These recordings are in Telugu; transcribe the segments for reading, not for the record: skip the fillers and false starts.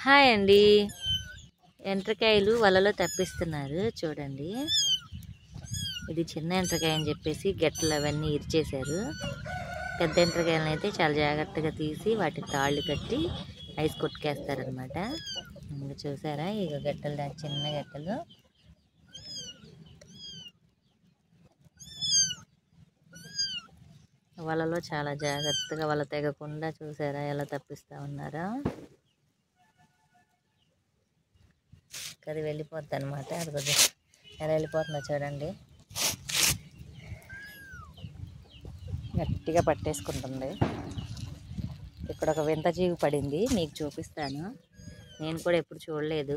హాయ్ అండి. ఎండ్రకాయలు వలలో తప్పిస్తున్నారు చూడండి. ఇది చిన్న ఎండ్రకాయ అని చెప్పేసి గెట్టలు అవన్నీ ఇరిచేశారు. పెద్ద ఎండ్రకాయలను అయితే చాలా జాగ్రత్తగా తీసి వాటికి తాళ్ళు కట్టి ఐస్ కొట్టుకేస్తారనమాట. ఇంకా చూసారా ఇక గెట్టలు, చిన్న గెట్టలు. వలలో చాలా జాగ్రత్తగా వల తెగకుండా చూసారా ఎలా తప్పిస్తా ఉన్నారా. అది వెళ్ళిపోద్ది అనమాట. అది కొద్దిగా ఎలా వెళ్ళిపోతుందో చూడండి. గట్టిగా పట్టేసుకుంటుంది. ఇక్కడ ఒక వింత జీవి పడింది, మీకు చూపిస్తాను. నేను కూడా ఎప్పుడు చూడలేదు.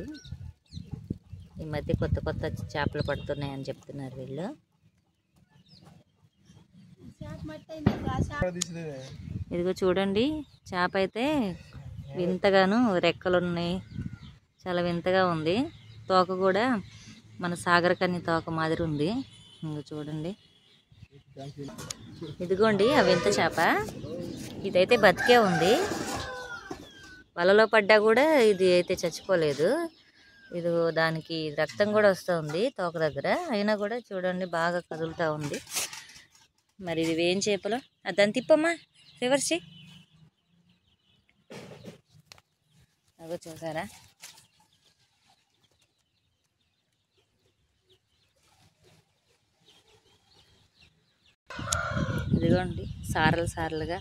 ఈ మధ్య కొత్త కొత్త చేపలు పడుతున్నాయని చెప్తున్నారు వీళ్ళు. ఇదిగో చూడండి, చేప అయితే వింతగాను రెక్కలున్నాయి, చాలా వింతగా ఉంది. తోక కూడా మన సాగర కన్య తోక మాదిరి ఉంది. ఇంకా చూడండి, ఇదిగోండి ఆ వింత చేప. ఇదైతే బతికే ఉంది. వలలో పడ్డా కూడా ఇది అయితే చచ్చిపోలేదు. ఇది దానికి రక్తం కూడా వస్తుంది తోక దగ్గర, అయినా కూడా చూడండి బాగా కదులుతూ ఉంది. మరి ఇది ఏం చేపలో దాన్ని తిప్పమ్మా, రివర్స్ చేయి. అగో చూసారా, ఇదిగోండి సారలు సారలుగా.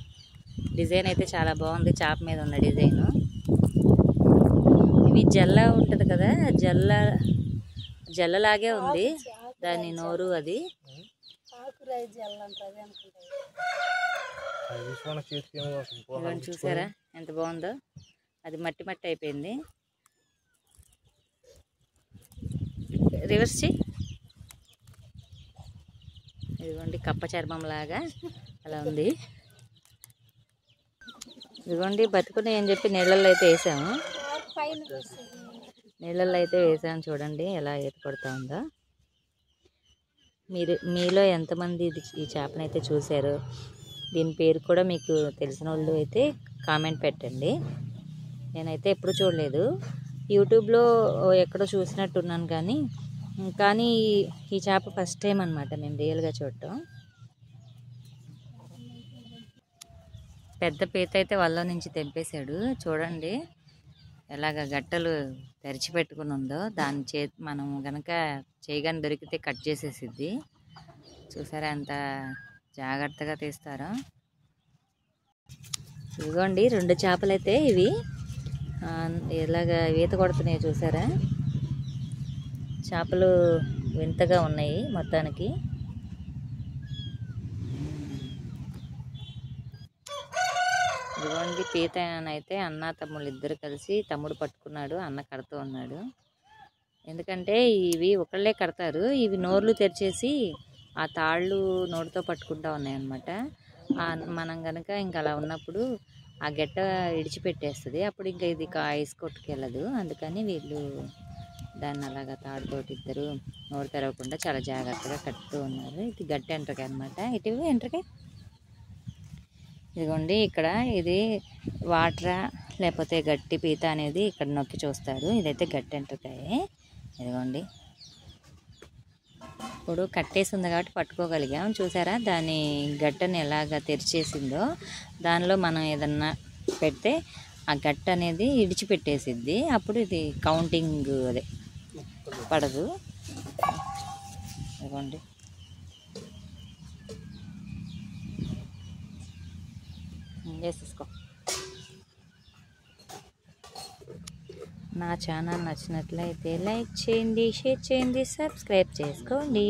డిజైన్ అయితే చాలా బాగుంది, చేప మీద ఉన్న డిజైను. ఇవి జల్ల ఉంటుంది కదా, జల్లలాగే ఉంది దాని నోరు. అది చూసారా ఎంత బాగుందో. అది మట్టి మట్టి అయిపోయింది. రివర్స్ చేయి. ఇదిగోండి కప్ప చర్మం లాగా అలా ఉంది. ఇదిగోండి బతుకుని అని చెప్పి నీళ్ళల్లో అయితే వేసాము. నీళ్ళల్లో అయితే వేసాము. చూడండి ఎలా ఈత కొడుతూ ఉందో. మీలో ఎంతమంది ఈ చేపనైతే చూసారో, దీని పేరు కూడా మీకు తెలిసిన వాళ్ళు అయితే కామెంట్ పెట్టండి. నేనైతే ఎప్పుడు చూడలేదు. యూట్యూబ్లో ఎక్కడో చూసినట్టున్నాను, కానీ ఈ చేప ఫస్ట్ టైం అనమాట మేము రియల్గా చూడటం. పెద్ద పీత అయితే వల్ల నుంచి తెంపేశాడు. చూడండి ఎలాగ గట్టలు తెరిచిపెట్టుకుని ఉందో. దాని మనం కనుక చేయగానే దొరికితే కట్ చేసేసిద్ది. చూసారా ఎంత జాగ్రత్తగా తీస్తారో. ఇదిగోండి 2 చేపలు అయితే ఇవి ఇలాగ ఈత కొడుతున్నాయి. చూసారా చేపలు వింతగా ఉన్నాయి మొత్తానికి. ఇదిగోండి పీత అయితే అన్న తమ్ముళ్ళు ఇద్దరు కలిసి, తమ్ముడు పట్టుకున్నాడు, అన్న కడుతూ ఉన్నాడు. ఎందుకంటే ఇవి ఒకళ్ళే కడతారు. ఇవి నోర్లు తెరిచేసి ఆ తాళ్ళు నోటితో పట్టుకుంటూ ఉన్నాయన్నమాట. మనం కనుక ఇంకా అలా ఉన్నప్పుడు ఆ గెట్ట ఇడిచిపెట్టేస్తుంది. అప్పుడు ఇంకా ఇది ఐస్ కొట్టుకెళ్ళదు. అందుకని వీళ్ళు దాన్ని అలాగా తాడుతోటి ఇద్దరు నోరు తెరవకుండా చాలా జాగ్రత్తగా కట్టుతూ ఉన్నారు. ఇది గట్టి ఎంట్రకాయ అనమాట. ఇటు ఎంట్రకాయ. ఇదిగోండి ఇక్కడ ఇది వాటరా లేకపోతే గట్టి పీత అనేది ఇక్కడ నొక్కి చూస్తారు. ఇదైతే గట్టి ఎంట్రకాయ. ఇదిగోండి ఇప్పుడు కట్టేసి ఉంది కాబట్టి పట్టుకోగలిగాం. చూసారా దాని గట్టని ఎలాగ తెరిచేసిందో. దానిలో మనం ఏదన్నా పెడితే ఆ గట్ట అనేది ఇడిచిపెట్టేసిద్ది. అప్పుడు ఇది కౌంటింగ్ అదే పడదు. ఇదిగోండి వేసేసుకో. నా ఛానల్ నచ్చినట్లయితే లైక్ చేయండి, షేర్ చేయండి, సబ్స్క్రైబ్ చేసుకోండి.